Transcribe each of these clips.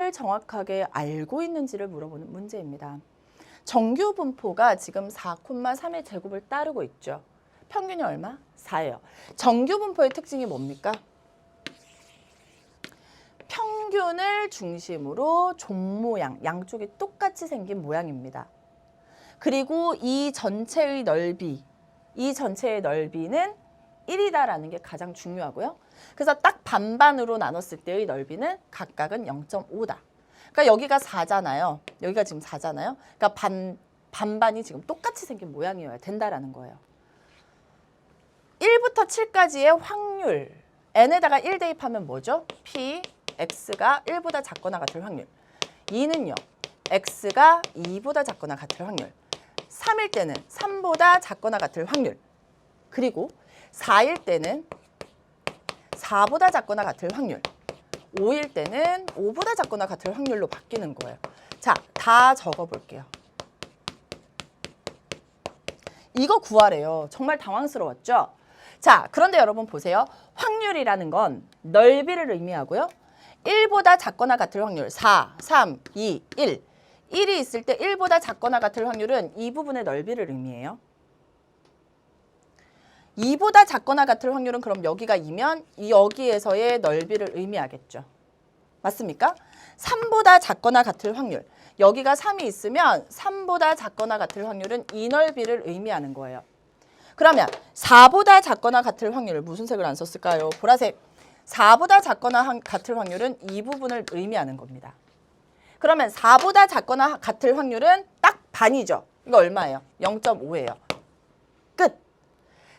정확하게 알고 있는지를 물어보는 문제입니다. 정규 분포가 지금 4,3의 제곱을 따르고 있죠. 평균이 얼마? 4예요. 정규 분포의 특징이 뭡니까? 평균을 중심으로 종 모양, 양쪽이 똑같이 생긴 모양입니다. 그리고 이 전체의 넓이는 1이다라는 게 가장 중요하고요. 그래서 딱 반반으로 나눴을 때의 넓이는 각각은 0.5다. 그러니까 여기가 4잖아요. 여기가 지금 4잖아요. 그러니까 반반이 지금 똑같이 생긴 모양이어야 된다라는 거예요. 1부터 7까지의 확률. n에다가 1 대입하면 뭐죠? p, x가 1보다 작거나 같을 확률. 2는요. x가 2보다 작거나 같을 확률. 3일 때는 3보다 작거나 같을 확률. 그리고 4일 때는 4보다 작거나 같을 확률. 5일 때는 5보다 작거나 같을 확률로 바뀌는 거예요. 자, 다 적어볼게요. 이거 구하래요. 정말 당황스러웠죠? 자, 그런데 여러분 보세요. 확률이라는 건 넓이를 의미하고요. 1보다 작거나 같을 확률 4, 3, 2, 1. 1이 있을 때 1보다 작거나 같을 확률은 이 부분의 넓이를 의미해요. 2보다 작거나 같을 확률은 그럼 여기가 2면 여기에서의 넓이를 의미하겠죠. 맞습니까? 3보다 작거나 같을 확률. 여기가 3이 있으면 3보다 작거나 같을 확률은 이 넓이를 의미하는 거예요. 그러면 4보다 작거나 같을 확률을 무슨 색을 안 썼을까요? 보라색. 4보다 작거나 같을 확률은 이 부분을 의미하는 겁니다. 그러면 4보다 작거나 같을 확률은 딱 반이죠. 이거 얼마예요? 0.5예요. 끝.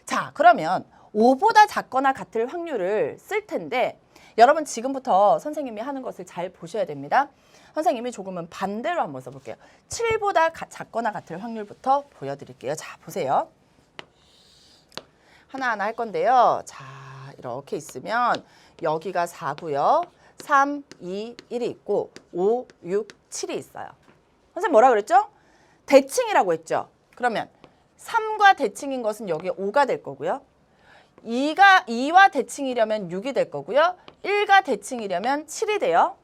자, 그러면 5보다 작거나 같을 확률을 쓸 텐데 여러분 지금부터 선생님이 하는 것을 잘 보셔야 됩니다. 선생님이 조금은 반대로 한번 써볼게요. 7보다 작거나 같을 확률부터 보여드릴게요. 자, 보세요. 하나하나 할 건데요. 자, 이렇게 있으면 여기가 4고요. 3, 2, 1이 있고 5, 6, 7이 있어요. 선생님 뭐라 그랬죠? 대칭이라고 했죠. 그러면 3과 대칭인 것은 여기 5가 될 거고요. 2와 대칭이려면 6이 될 거고요. 1과 대칭이려면 7이 돼요.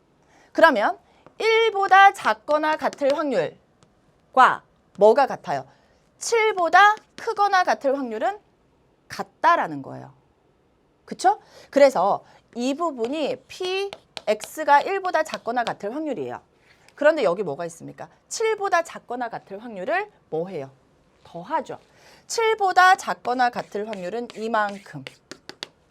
그러면 1보다 작거나 같을 확률과 뭐가 같아요? 7보다 크거나 같을 확률은 같다라는 거예요. 그쵸? 그래서 이 부분이 p, x가 1보다 작거나 같을 확률이에요. 그런데 여기 뭐가 있습니까? 7보다 작거나 같을 확률을 뭐 해요? 더하죠. 7보다 작거나 같을 확률은 이만큼.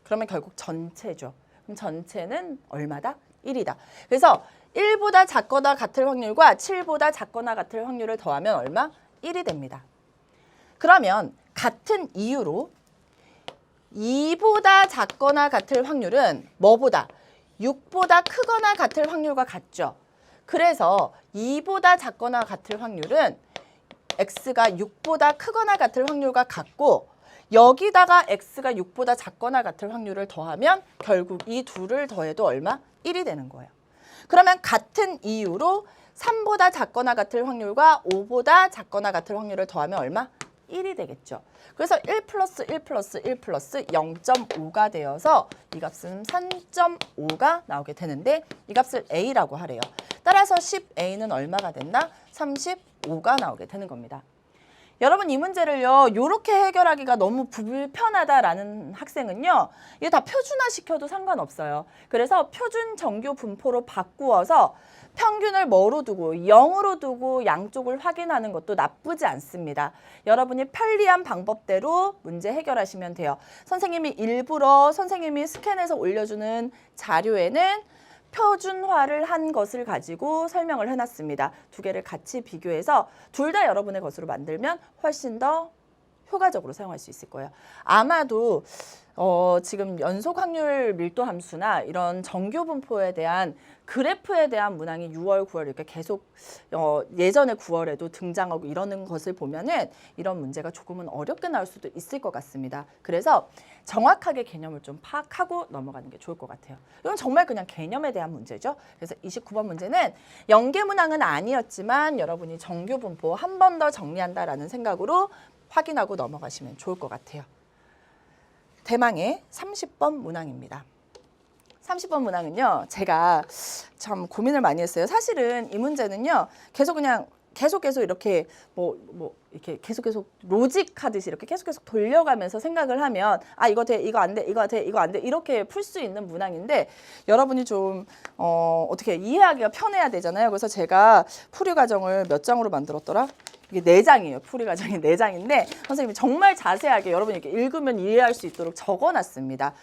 그러면 결국 전체죠. 그럼 전체는 얼마다? 1이다. 그래서 1보다 작거나 같을 확률과 7보다 작거나 같을 확률을 더하면 얼마? 1이 됩니다. 그러면 같은 이유로 2보다 작거나 같을 확률은 뭐보다? 6보다 크거나 같을 확률과 같죠. 그래서 2보다 작거나 같을 확률은 x가 6보다 크거나 같을 확률과 같고 여기다가 x가 6보다 작거나 같을 확률을 더하면 결국 이 둘을 더해도 얼마? 1이 되는 거예요. 그러면 같은 이유로 3보다 작거나 같을 확률과 5보다 작거나 같을 확률을 더하면 얼마? 1이 되겠죠. 그래서 1 플러스 1 플러스 1 플러스 0.5가 되어서 이 값은 3.5가 나오게 되는데 이 값을 a라고 하래요. 따라서 10a는 얼마가 됐나? 35가 나오게 되는 겁니다. 여러분 이 문제를요. 이렇게 해결하기가 너무 불편하다라는 학생은요. 이게 다 표준화 시켜도 상관없어요. 그래서 표준 정규 분포로 바꾸어서 평균을 뭐로 두고 0으로 두고 양쪽을 확인하는 것도 나쁘지 않습니다. 여러분이 편리한 방법대로 문제 해결하시면 돼요. 선생님이 일부러 선생님이 스캔해서 올려주는 자료에는 표준화를 한 것을 가지고 설명을 해놨습니다. 두 개를 같이 비교해서 둘 다 여러분의 것으로 만들면 훨씬 더 효과적으로 사용할 수 있을 거예요. 아마도 지금 연속 확률 밀도 함수나 이런 정규 분포에 대한 그래프에 대한 문항이 6월, 9월 이렇게 계속 예전에 9월에도 등장하고 이러는 것을 보면은 이런 문제가 조금은 어렵게 나올 수도 있을 것 같습니다. 그래서 정확하게 개념을 좀 파악하고 넘어가는 게 좋을 것 같아요. 이건 정말 그냥 개념에 대한 문제죠. 그래서 29번 문제는 연계 문항은 아니었지만 여러분이 정규 분포 한 번 더 정리한다라는 생각으로 확인하고 넘어가시면 좋을 것 같아요. 대망의 30번 문항입니다. 30번 문항은요. 제가 참 고민을 많이 했어요. 사실은 이 문제는요. 계속 이렇게 이렇게 계속 로직 하듯이 이렇게 계속 돌려가면서 생각을 하면 아 이거 돼 이거 안 돼 이거 돼 이거 안 돼 이렇게 풀 수 있는 문항인데 여러분이 좀 어떻게 이해하기가 편해야 되잖아요. 그래서 제가 풀이 과정을 몇 장으로 만들었더라? 이게 4장이에요. 풀이 과정이 4장인데 선생님이 정말 자세하게 여러분이 이렇게 읽으면 이해할 수 있도록 적어놨습니다.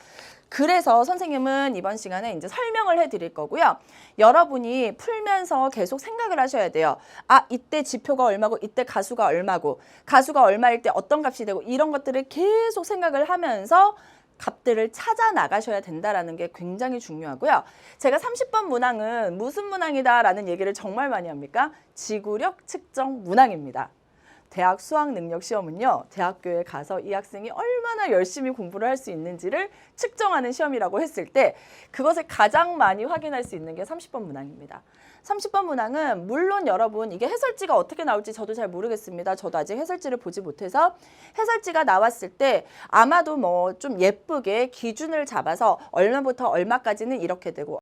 그래서 선생님은 이번 시간에 이제 설명을 해드릴 거고요. 여러분이 풀면서 계속 생각을 하셔야 돼요. 아, 이때 지표가 얼마고 이때 가수가 얼마고 가수가 얼마일 때 어떤 값이 되고 이런 것들을 계속 생각을 하면서 값들을 찾아 나가셔야 된다는 게 굉장히 중요하고요. 제가 30번 문항은 무슨 문항이다라는 얘기를 정말 많이 합니까? 지구력 측정 문항입니다. 대학 수학 능력 시험은요. 대학교에 가서 이 학생이 얼마나 열심히 공부를 할 수 있는지를 측정하는 시험이라고 했을 때 그것을 가장 많이 확인할 수 있는 게 30번 문항입니다. 30번 문항은 물론 여러분 이게 해설지가 어떻게 나올지 저도 잘 모르겠습니다. 저도 아직 해설지를 보지 못해서 해설지가 나왔을 때 아마도 뭐 좀 예쁘게 기준을 잡아서 얼마부터 얼마까지는 이렇게 되고